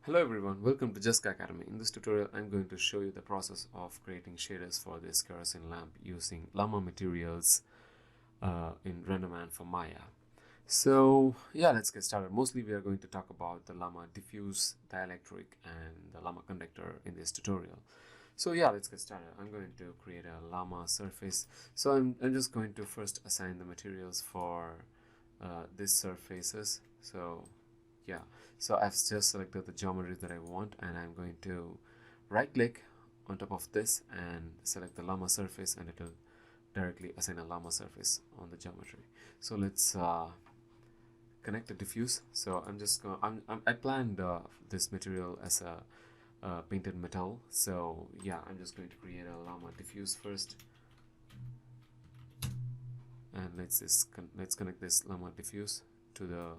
Hello everyone, welcome to Jessica Academy. In this tutorial, I'm going to show you the process of creating shaders for this kerosene lamp using Lama materials in Renderman for Maya. So yeah, let's get started. Mostly we are going to talk about the LamaDiffuse, dielectric and the LamaConductor in this tutorial. So yeah, let's get started. I'm going to create a Lama surface. So I'm just going to first assign the materials for these surfaces. So yeah, so I've just selected the geometry that I want, and I'm going to right click on top of this and select the Lama surface, and it will directly assign a Lama surface on the geometry. So let's connect the diffuse. So I'm just going I planned this material as a painted metal. So yeah, I'm just going to create a Lama diffuse first, and let's connect this Lama diffuse to the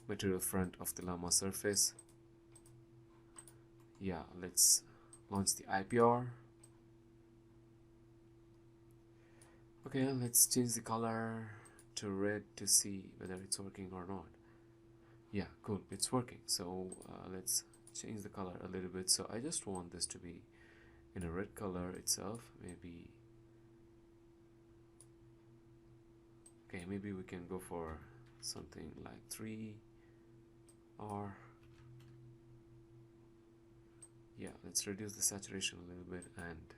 material front of the Lama surface. Yeah, let's launch the IPR. Okay, let's change the color to red to see whether it's working or not. Yeah, cool, it's working. So let's change the color a little bit. So I just want this to be in a red color itself. Maybe we can go for something like 3 or yeah, let's reduce the saturation a little bit, and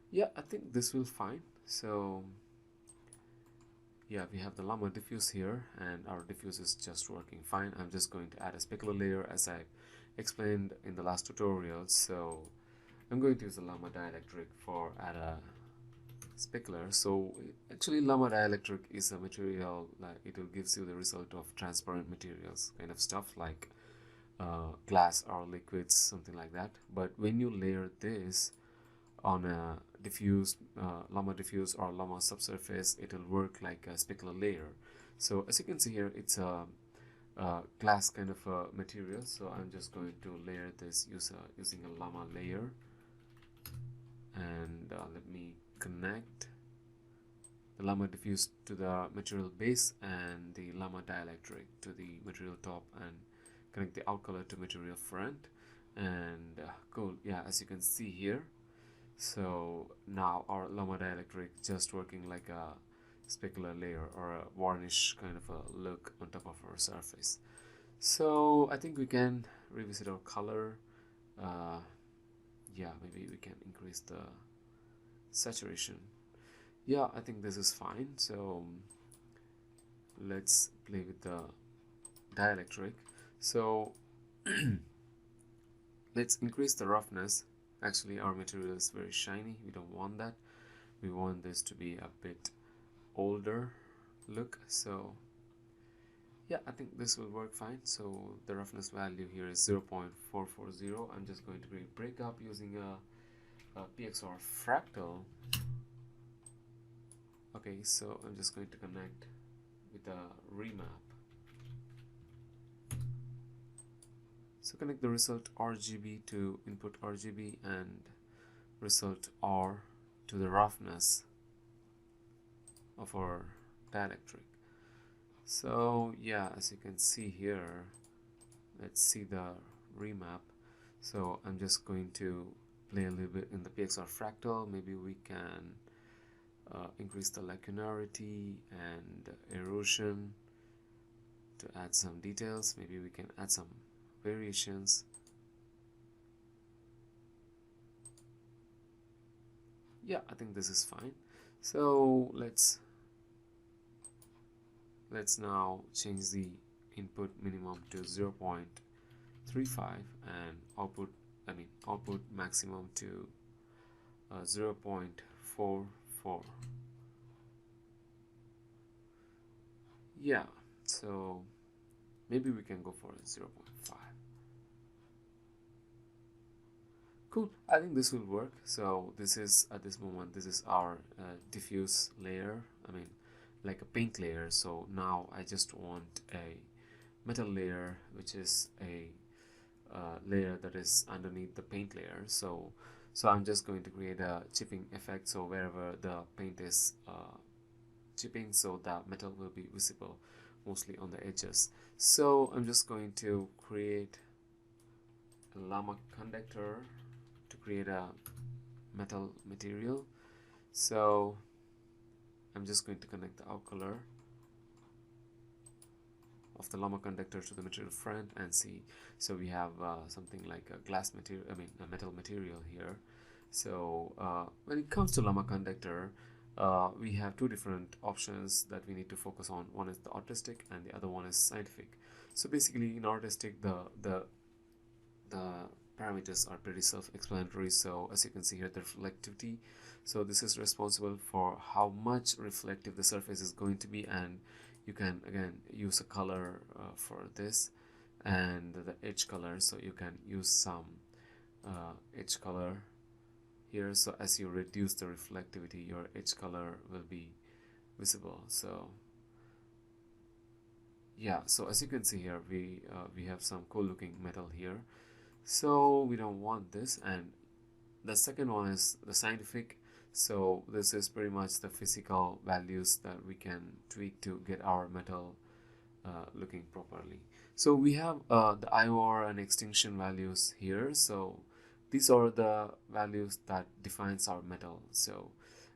yeah, I think this will fine. So yeah, we have the Lama diffuse here, and our diffuse is just working fine. I'm just going to add a specular layer as I explained in the last tutorial. So I'm going to use the LamaDilectric for add a specular. So actually LamaDilectric is a material like it will gives you the result of transparent materials kind of stuff like glass or liquids, something like that. But when you layer this on a diffuse Lama diffuse or Lama subsurface, it will work like a specular layer. So as you can see here, it's a glass kind of a material. So I'm just going to layer this using a Lama layer, and let me connect the Lama diffuse to the material base and the LamaDilectric to the material top, and connect the out color to material front. And cool, yeah, as you can see here, so now our LamaDilectric just working like a specular layer or a varnish kind of a look on top of our surface. So I think we can revisit our color. uh, yeah, maybe we can increase the saturation. Yeah, I think this is fine. So let's play with the dielectric. So let's increase the roughness. Actually, our material is very shiny, we don't want that. We want this to be a bit older look. So yeah, I think this will work fine. So the roughness value here is 0.440. I'm just going to break up using a PXR fractal. Okay, so I'm just going to connect with a remap. So connect the result RGB to input RGB and result R to the roughness of our dielectric. So yeah, as you can see here, let's see the remap. So I'm just going to play a little bit in the PXR fractal. Maybe we can increase the lacunarity and erosion to add some details. Maybe we can add some variations. Yeah, I think this is fine. So let's now change the input minimum to 0.35 and output maximum to 0.44. Yeah, so maybe we can go for 0.5. Cool, I think this will work. So this is at this moment, this is our diffuse layer, like a paint layer. So now I just want a metal layer, which is a layer that is underneath the paint layer. So I'm just going to create a chipping effect. So wherever the paint is chipping, so the metal will be visible mostly on the edges. So I'm just going to create a Lama conductor to create a metal material. So I'm just going to connect the out color of the Lama conductor to the material front and see. So we have something like a glass material, a metal material here. So when it comes to Lama conductor, we have two different options that we need to focus on. One is the artistic and the other one is scientific. So basically in artistic, the parameters are pretty self-explanatory. So as you can see here, the reflectivity, so this is responsible for how much reflective the surface is going to be, and you can again use a color for this, and the edge color, so you can use some edge color here. So as you reduce the reflectivity, your edge color will be visible. So yeah, so as you can see here, we have some cool looking metal here, so we don't want this. And the second one is the scientific. So this is pretty much the physical values that we can tweak to get our metal looking properly. So we have the IOR and extinction values here. So these are the values that defines our metal. So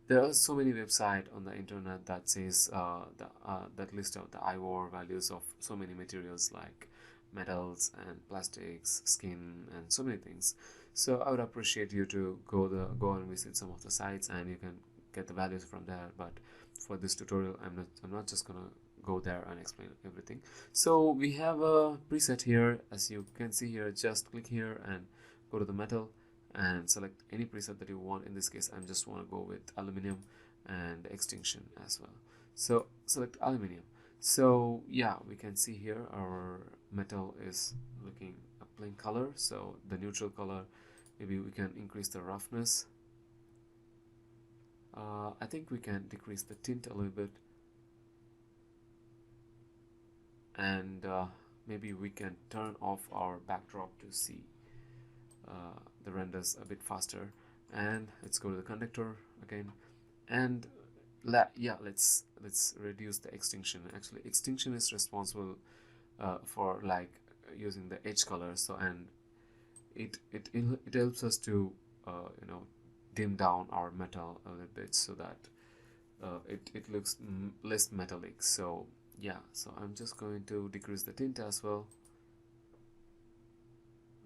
there are so many websites on the internet that says that list out the IOR values of so many materials like metals and plastics, skin, and so many things. So I would appreciate you to go and visit some of the sites, and you can get the values from there. But for this tutorial, I'm not just gonna go there and explain everything. So we have a preset here. As you can see here, just click here and go to the metal and select any preset that you want. In this case, I just want to go with aluminum and extinction as well. So select aluminum. So yeah, we can see here our metal is looking a plain color. So the neutral color, maybe we can increase the roughness. I think we can decrease the tint a little bit, and maybe we can turn off our backdrop to see the renders a bit faster. And let's go to the conductor again, and let's reduce the extinction. Actually, extinction is responsible for like using the edge color. So and it helps us to dim down our metal a little bit, so that it looks less metallic. So yeah, so I'm just going to decrease the tint as well.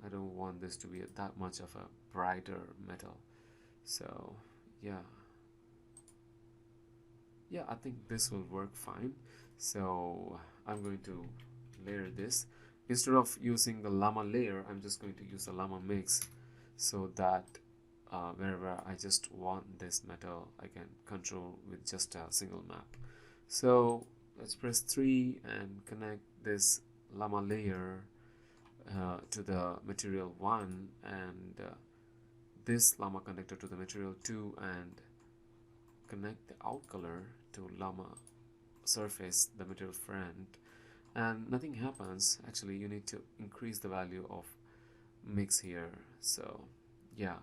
I don't want this to be that much of a brighter metal. So yeah, I think this will work fine. So I'm going to layer this. Instead of using the Lama layer, I'm just going to use the Lama mix, so that wherever I just want this metal, I can control with just a single map. So let's press 3 and connect this Lama layer to the material 1, and this Lama conductor to the material 2, and connect the out color to Lama surface, the material front, and nothing happens. Actually, you need to increase the value of mix here. So yeah,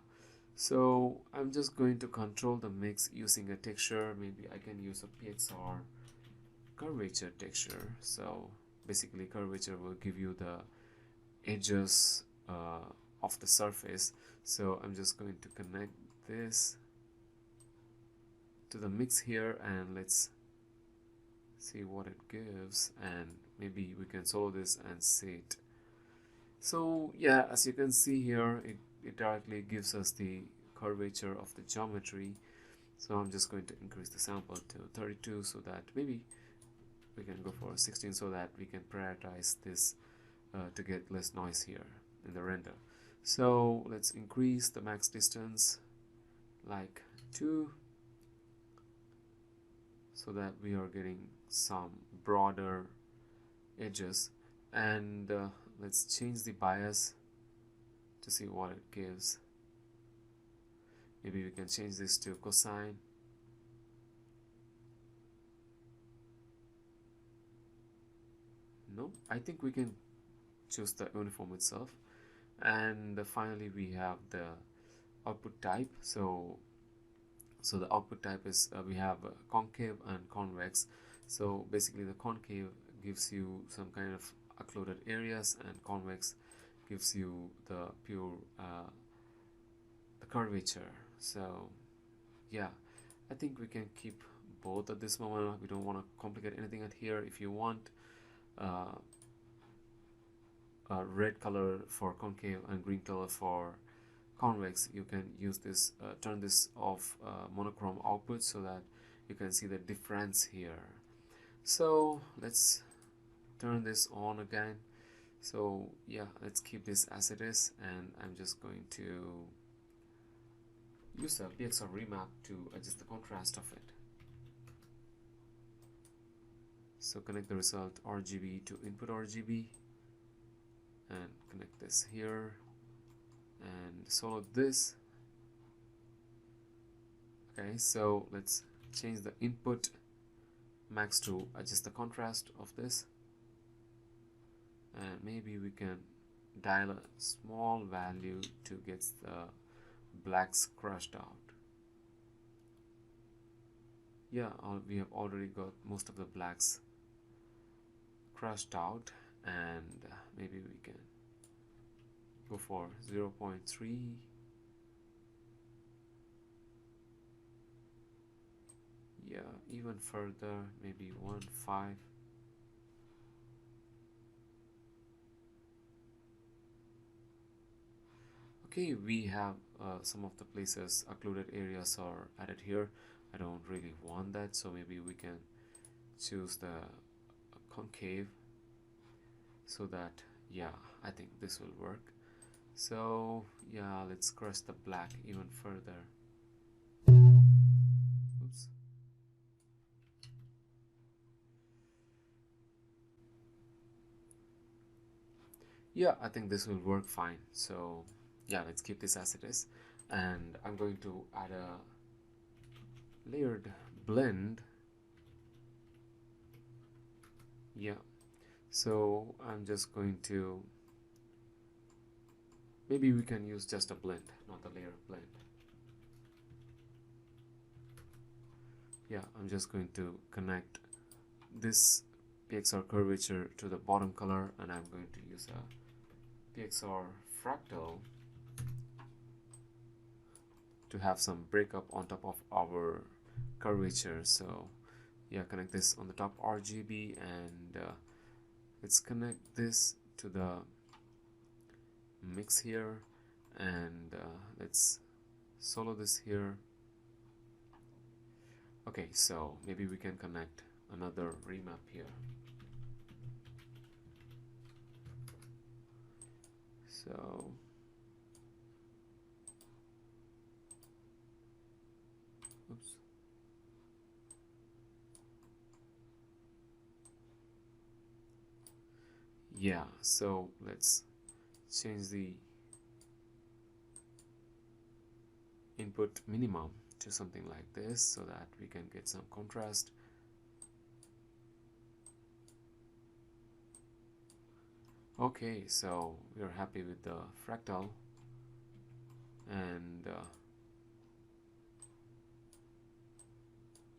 so I'm just going to control the mix using a texture. Maybe I can use a PXR curvature texture. So basically curvature will give you the edges of the surface. So I'm just going to connect this to the mix here, and let's see what it gives, and maybe we can solve this and see it. So yeah, as you can see here, it directly gives us the curvature of the geometry. So I'm just going to increase the sample to 32, so that maybe we can go for 16, so that we can prioritize this to get less noise here in the render. So let's increase the max distance like 2, so that we are getting some broader edges. And let's change the bias to see what it gives. Maybe we can change this to cosine. No, I think we can choose the uniform itself. And finally we have the output type. So the output type is we have concave and convex. So basically the concave gives you some kind of occluded areas, and convex gives you the pure the curvature. So yeah, I think we can keep both at this moment. We don't want to complicate anything at here. If you want red color for concave and green color for convex, you can use this, turn this off monochrome output so that you can see the difference here. So let's turn this on again. So yeah, let's keep this as it is, and I'm just going to use a PXR remap to adjust the contrast of it. So connect the result RGB to input RGB and connect this here and solo this. Okay, so let's change the input max to adjust the contrast of this, and maybe we can dial a small value to get the blacks crushed out. Yeah, we have already got most of the blacks crushed out, and maybe we can go for 0.3. Yeah, even further, maybe 1.5. Okay, we have some of the places occluded areas are added here. I don't really want that, so maybe we can choose the concave, so that, yeah, I think this will work. So yeah, let's crush the black even further. Oops. Yeah, I think this will work fine. So yeah, let's keep this as it is, and I'm going to add a layered blend. Yeah, so I'm just going to, maybe we can use just a blend, not a layer blend. Yeah, I'm just going to connect this PXR curvature to the bottom color, and I'm going to use a PXR fractal to have some breakup on top of our curvature. So yeah, connect this on the top RGB, and let's connect this to the mix here, and let's solo this here. Okay, so maybe we can connect another remap here. So oops. Yeah, so let's change the input minimum to something like this so that we can get some contrast. Okay, so we are happy with the fractal, and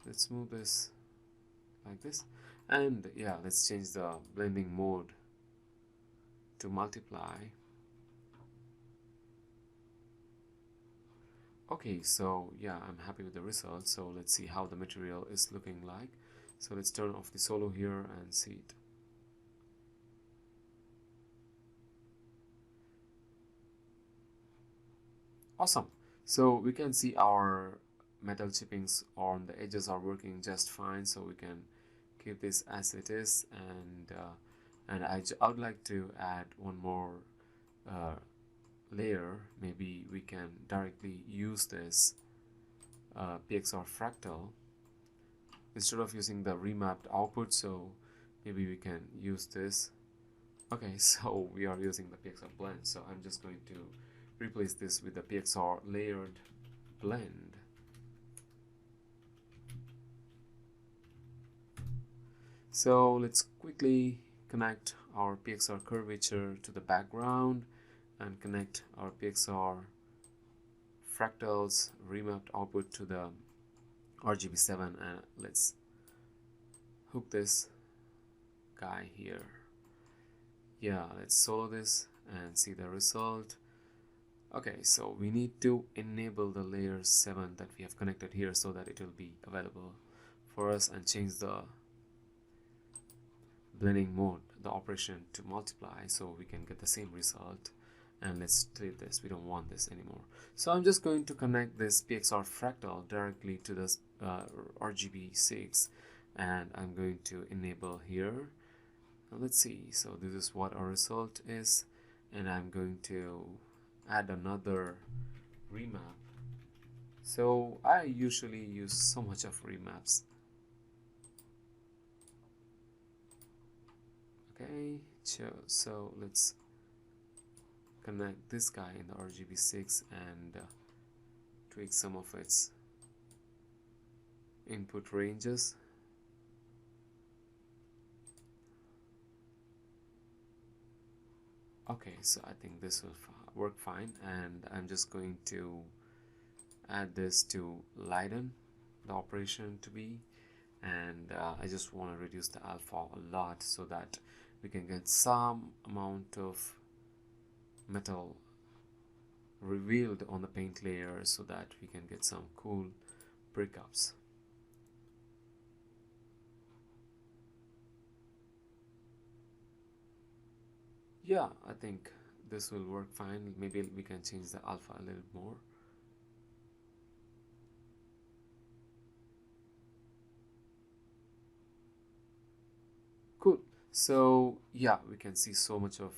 let's move this like this, and yeah, let's change the blending mode to multiply. Okay, so yeah, I'm happy with the result. So let's see how the material is looking like. So let's turn off the solo here and see it. Awesome. So we can see our metal chippings on the edges are working just fine, so we can keep this as it is, and I would like to add one more layer. Maybe we can directly use this PXR fractal instead of using the remapped output, so maybe we can use this. Okay, so we are using the PXR blend, so I'm just going to replace this with the PXR layered blend. So let's quickly connect our PXR curvature to the background and connect our PXR fractals remapped output to the RGB7, and let's hook this guy here. Yeah, let's solo this and see the result. Okay, so we need to enable the layer 7 that we have connected here so that it will be available for us, and change the blending mode, the operation, to multiply so we can get the same result. And let's delete this, we don't want this anymore. So I'm just going to connect this PXR fractal directly to this RGB6, and I'm going to enable here. Now let's see, so this is what our result is, and I'm going to add another remap. So I usually use so much of remaps. Okay, so let's connect this guy in the RGB6 and tweak some of its input ranges. Okay, so I think this will work fine, and I'm just going to add this to lighten the operation to be, and I just want to reduce the alpha a lot so that we can get some amount of metal revealed on the paint layer so that we can get some cool breakups. Yeah, I think this will work fine. Maybe we can change the alpha a little more. Cool. So yeah, we can see so much of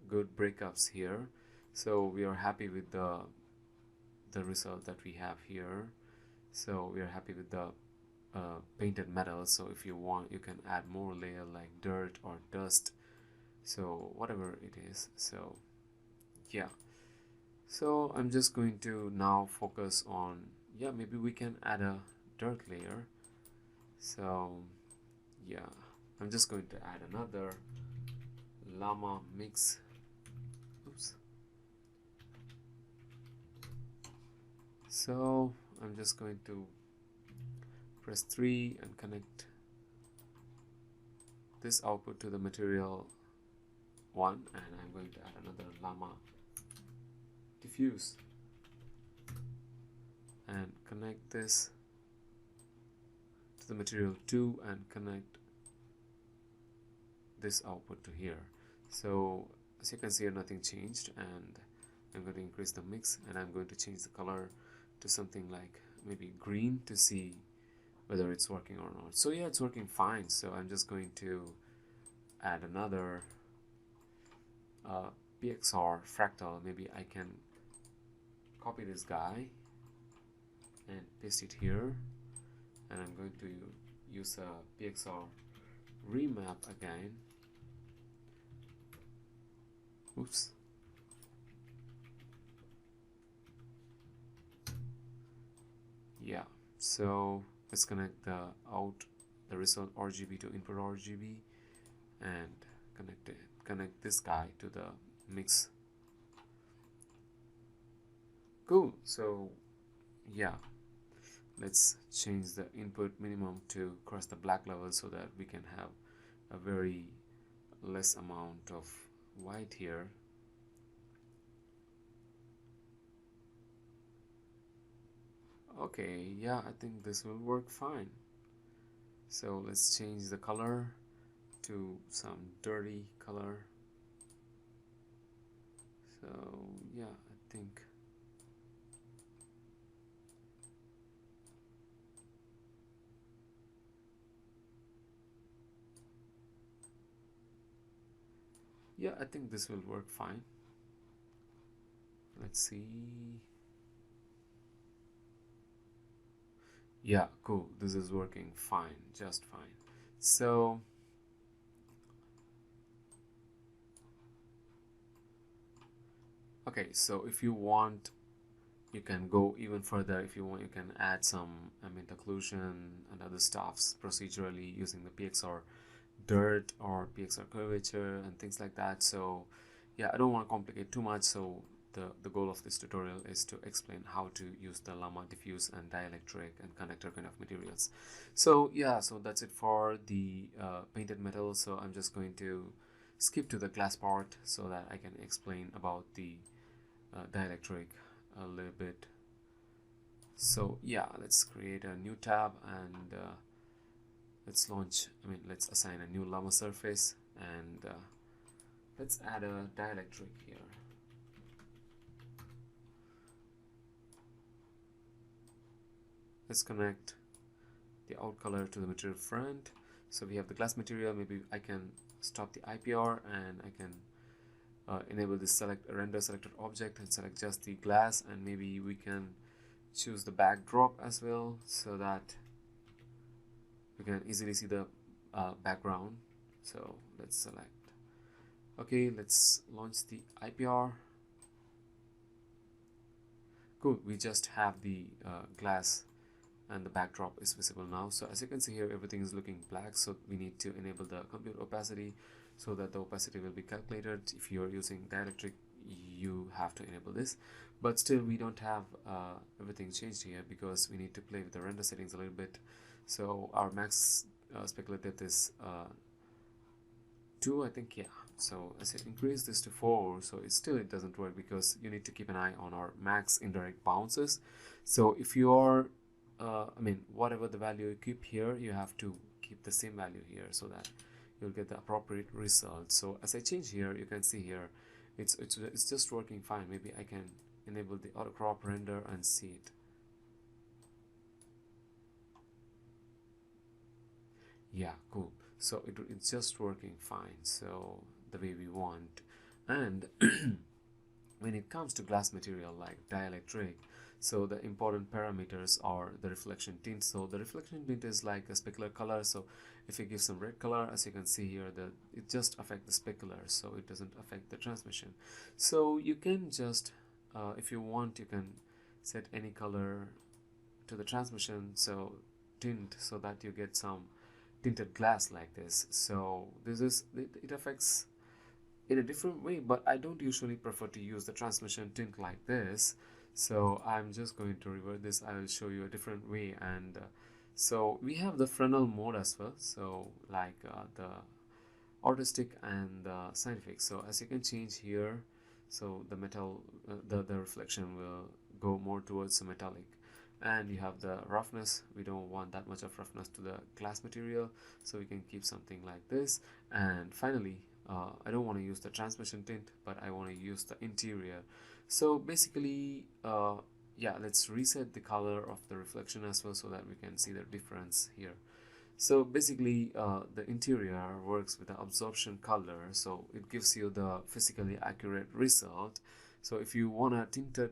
good breakups here. So we are happy with the result that we have here. So we are happy with the painted metal. So if you want, you can add more layer like dirt or dust, so whatever it is. So yeah, so I'm just going to now focus on, yeah, maybe we can add a dirt layer. So yeah, I'm just going to add another Lama mix. Oops. So I'm just going to press 3 and connect this output to the material 1, and I'm going to add another LamaDiffuse and connect this to the material 2 and connect this output to here. So as you can see here, nothing changed, and I'm going to increase the mix, and I'm going to change the color to something like maybe green to see whether it's working or not. So yeah, it's working fine. So I'm just going to add another PXR fractal. Maybe I can copy this guy and paste it here, and I'm going to use a PXR remap again. Oops. Yeah, so let's connect the result RGB to input RGB, and connect this guy to the mix. Cool. So yeah, let's change the input minimum to cross the black level so that we can have a very less amount of white here. Okay, yeah, I think this will work fine. So let's change the color to some dirty color. So yeah, I think this will work fine. Let's see. Yeah, cool, this is working fine, just fine. So okay, so if you want, you can go even further. If you want, you can add some ambient occlusion and other stuffs procedurally using the PXR dirt or PXR curvature and things like that. So yeah, I don't want to complicate too much, so the goal of this tutorial is to explain how to use the LamaDiffuse and dielectric and conductor kind of materials. So yeah, so that's it for the painted metal. So I'm just going to skip to the glass part so that I can explain about the dielectric a little bit. So yeah, let's create a new tab and let's assign a new Lama surface, and let's add a dielectric here. Let's connect the out color to the material front. So we have the glass material. Maybe I can stop the IPR and I can enable this render selected object and select just the glass, and maybe we can choose the backdrop as well so that we can easily see the background. So let's select. Okay, let's launch the IPR. Cool, we just have the glass and the backdrop is visible now. So as you can see here, everything is looking black, so we need to enable the compute opacity so that the opacity will be calculated. If you're using dielectric, you have to enable this, but still we don't have everything changed here because we need to play with the render settings a little bit. So our max specular depth is 2, I think. Yeah, so as I increase this to 4, so it doesn't work because you need to keep an eye on our max indirect bounces. So if you are whatever the value you keep here, you have to keep the same value here so that you'll get the appropriate result. So as I change here, you can see here it's just working fine. Maybe I can enable the auto crop render and see it. Yeah, cool. So it's just working fine, so the way we want. And when it comes to glass material like dielectric, so the important parameters are the reflection tint. So the reflection tint is like a specular color. So if you give some red color, as you can see here, that it just affects the specular, so it doesn't affect the transmission. So you can just if you want, you can set any color to the transmission, so tint, so that you get some tinted glass like this. So it affects in a different way, but I don't usually prefer to use the transmission tint like this. So I'm just going to revert this. I will show you a different way. And so we have the Fresnel mode as well, so like the artistic and the scientific. So as you can change here, so the metal the reflection will go more towards the metallic, and you have the roughness. We don't want that much of roughness to the glass material, so we can keep something like this. And finally, I don't want to use the transmission tint, but I want to use the interior. So basically, yeah, let's reset the color of the reflection as well so that we can see the difference here. So basically, the interior works with the absorption color, so it gives you the physically accurate result. So if you want a tinted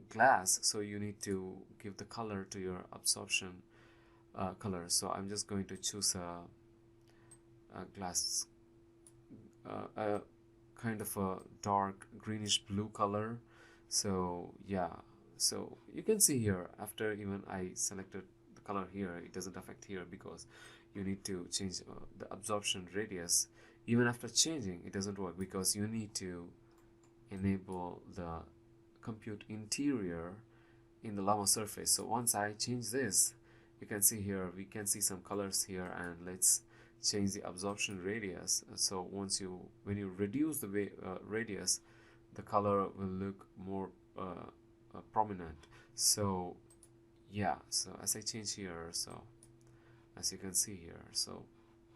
glass, so you need to give the color to your absorption color. So I'm just going to choose a glass, a kind of a dark greenish blue color. So yeah, so you can see here, after even I selected the color here, it doesn't affect here because you need to change the absorption radius. Even after changing, it doesn't work because you need to enable the compute interior in the Lama surface. So once I change this, you can see here, we can see some colors here, and let's change the absorption radius. So when you reduce the radius, the color will look more prominent. So yeah, so as I change here, so as you can see here, so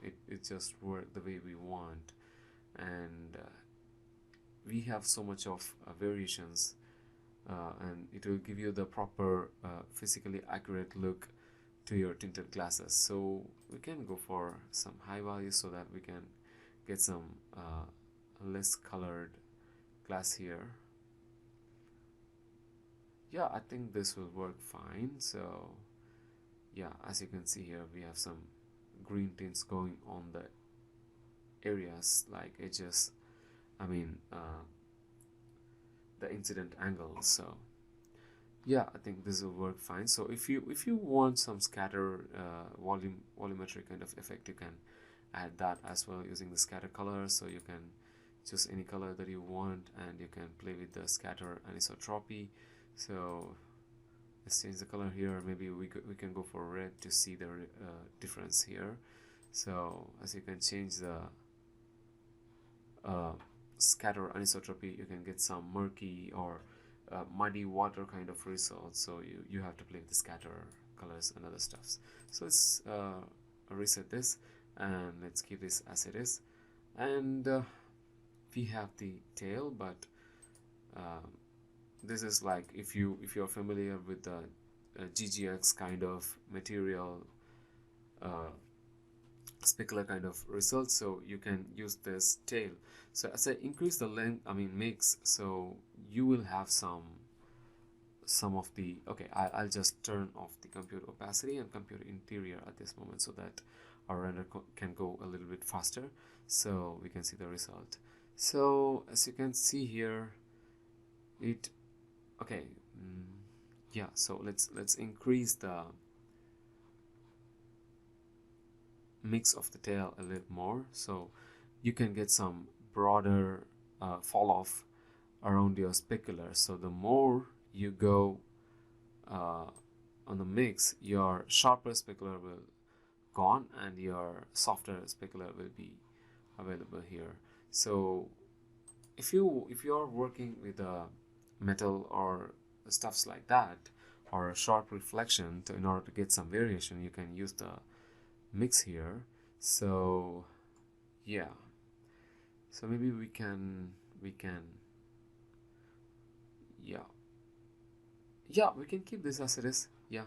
it just worked the way we want. And we have so much of variations, and it will give you the proper physically accurate look to your tinted glasses. So we can go for some high values so that we can get some less colored glass here. Yeah, I think this will work fine. So yeah, as you can see here, we have some green tints going on the areas like edges, the incident angles. So yeah, I think this will work fine. So if you want some scatter volumetric kind of effect, you can add that as well using the scatter color. So you can choose any color that you want, and you can play with the scatter anisotropy. So let's change the color here. Maybe we can go for red to see the difference here. So as you can change the scatter anisotropy, you can get some murky or muddy water kind of results. So you have to play with the scatter colors and other stuffs. So let's reset this, and let's keep this as it is. And we have the tail, but this is like, if you're familiar with the GGX kind of material, specular kind of results, so you can use this tail. So as I increase the length, mix, so you will have some of the, okay, I'll just turn off the compute opacity and compute interior at this moment, so that our render can go a little bit faster, so we can see the result. So as you can see here, it, okay, yeah, so let's increase the mix of the tail a little more, so you can get some broader fall off around your specular. So the more you go on the mix, your sharper specular will gone and your softer specular will be available here. So if you're working with a metal or stuffs like that, or a sharp reflection, in order to get some variation, you can use the mix here. So yeah, so maybe we can yeah, we can keep this as it is. Yeah,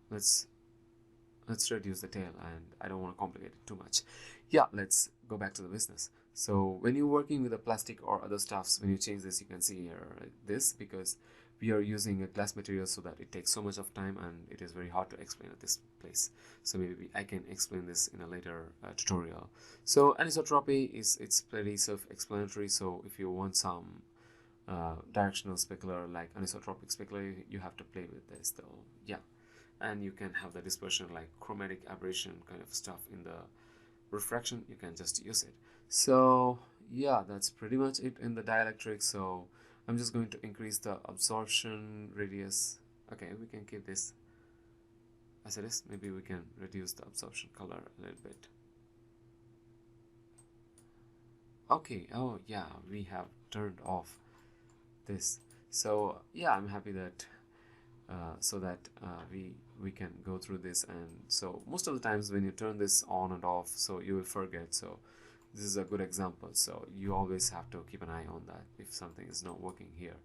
let's reduce the tail, and I don't want to complicate it too much. Yeah, let's go back to the business. So when you're working with a plastic or other stuffs, when you change this, you can see here like this, because we are using a glass material, so that it takes so much of time and it is very hard to explain at this place. So maybe I can explain this in a later tutorial. So anisotropy it's pretty self-explanatory. So if you want some directional specular like anisotropic specular, you have to play with this though. Yeah, and you can have the dispersion like chromatic aberration kind of stuff in the refraction. You can just use it. So yeah, that's pretty much it in the dielectric. So I'm just going to increase the absorption radius. Okay, we can keep this as it is. Maybe we can reduce the absorption color a little bit. Okay, oh yeah, we have turned off this. So yeah, I'm happy that so that we can go through this. And so most of the times when you turn this on and off, so you will forget. So this is a good example. So you always have to keep an eye on that if something is not working here.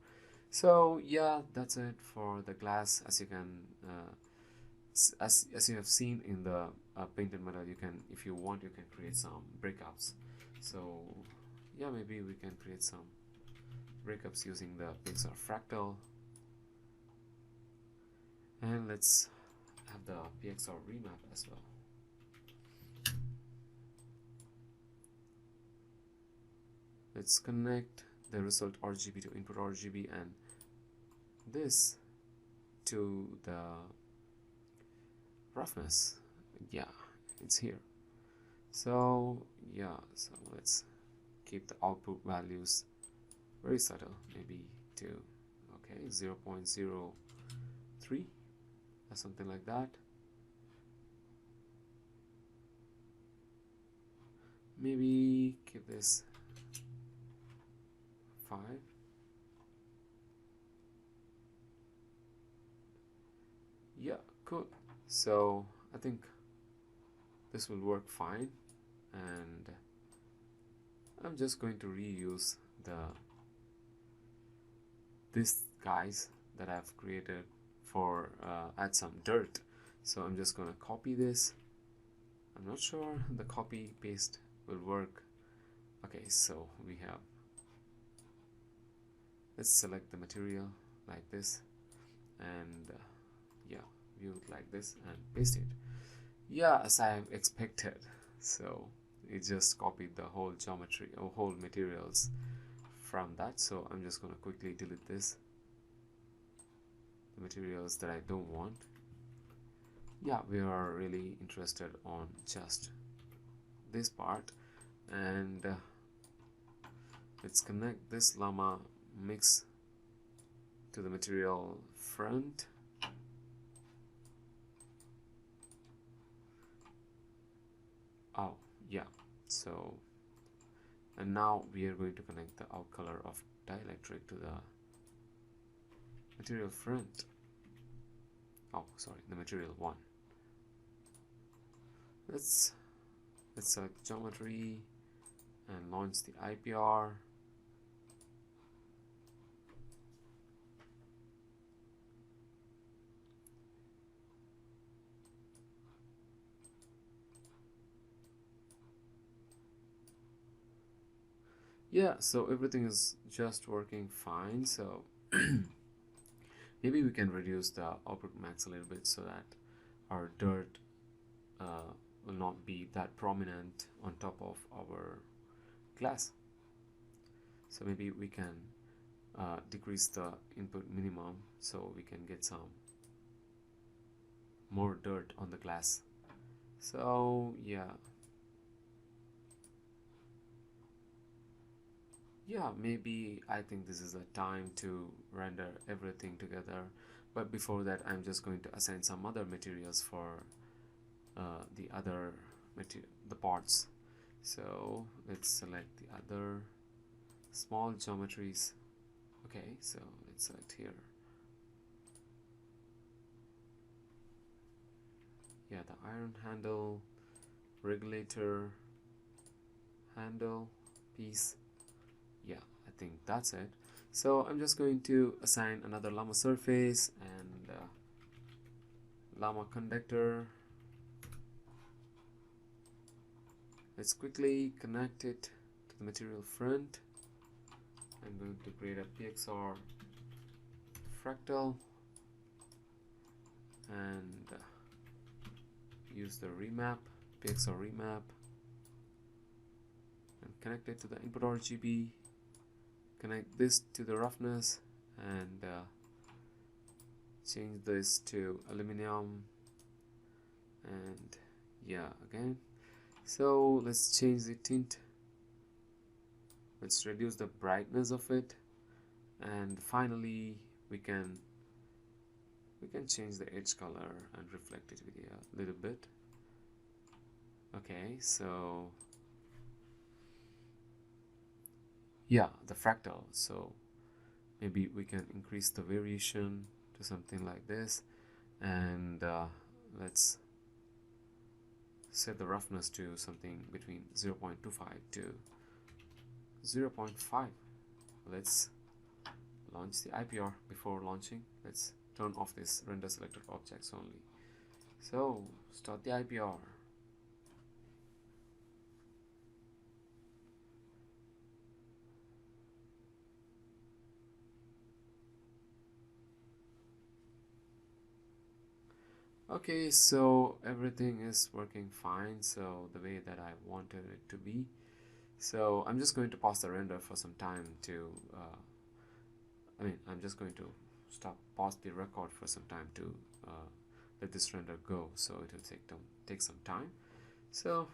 So yeah, that's it for the glass. As you can as you have seen in the painted metal, you can, if you want, you can create some breakups. So yeah, maybe we can create some breakups using the Pixar fractal. And let's have the PXR remap as well. Let's connect the result RGB to input RGB, and this to the roughness. Yeah, it's here. So yeah, so let's keep the output values very subtle, maybe to, okay, 0.03 or something like that. Maybe keep this 5. Yeah, cool. So I think this will work fine, and I'm just going to reuse these guys that I've created for add some dirt. So I'm just gonna copy this. I'm not sure the copy paste will work. Okay, so we have, let's select the material like this, and yeah, view it like this and paste it. Yeah, as I have expected. So it just copied the whole geometry or whole materials from that. So I'm just gonna quickly delete this, the materials that I don't want. Yeah, we are really interested on just this part, and let's connect this Lama mix to the material front. Oh yeah, so, and now we are going to connect the out color of dielectric to the material front. Oh sorry, the material one. Let's select geometry and launch the IPR. Yeah, so everything is just working fine. So maybe we can reduce the output max a little bit so that our dirt will not be that prominent on top of our glass. So maybe we can decrease the input minimum so we can get some more dirt on the glass. So yeah, maybe I think this is a time to render everything together, but before that I'm just going to assign some other materials for the parts. So let's select the other small geometries. Okay, so let's select here. Yeah, the iron handle, regulator, handle, piece. Yeah, I think that's it. So I'm just going to assign another Lama surface and Lama conductor. Let's quickly connect it to the material front. I'm going to create a PXR fractal and use the remap, PXR remap, and connect it to the input RGB. Connect this to the roughness and change this to aluminum, and yeah, again. So let's change the tint. Let's reduce the brightness of it, and finally we can change the edge color and reflectivity a little bit. Okay, so yeah, the fractal. So maybe we can increase the variation to something like this, and let's set the roughness to something between 0.25 to 0.5. Let's launch the IPR. Before launching, let's turn off this render selected objects only. So start the IPR. Okay, so everything is working fine, so the way that I wanted it to be. So I'm just going to pause the render for some time to I'm just going to pause the record for some time to let this render go, so it will take some time. So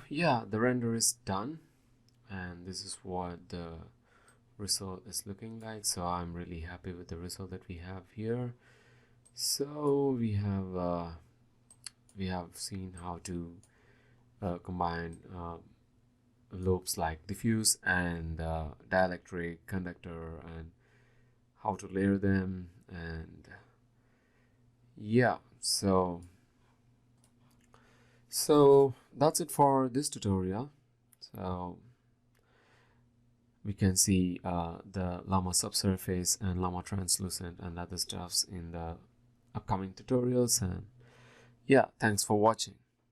yeah, the render is done, and this is what the result is looking like. So I'm really happy with the result that we have here. So we have seen how to combine lobes like diffuse and dielectric conductor, and how to layer them, and yeah, so that's it for this tutorial. So we can see the Lama subsurface and Lama translucent and other stuffs in the upcoming tutorials, and yeah, thanks for watching.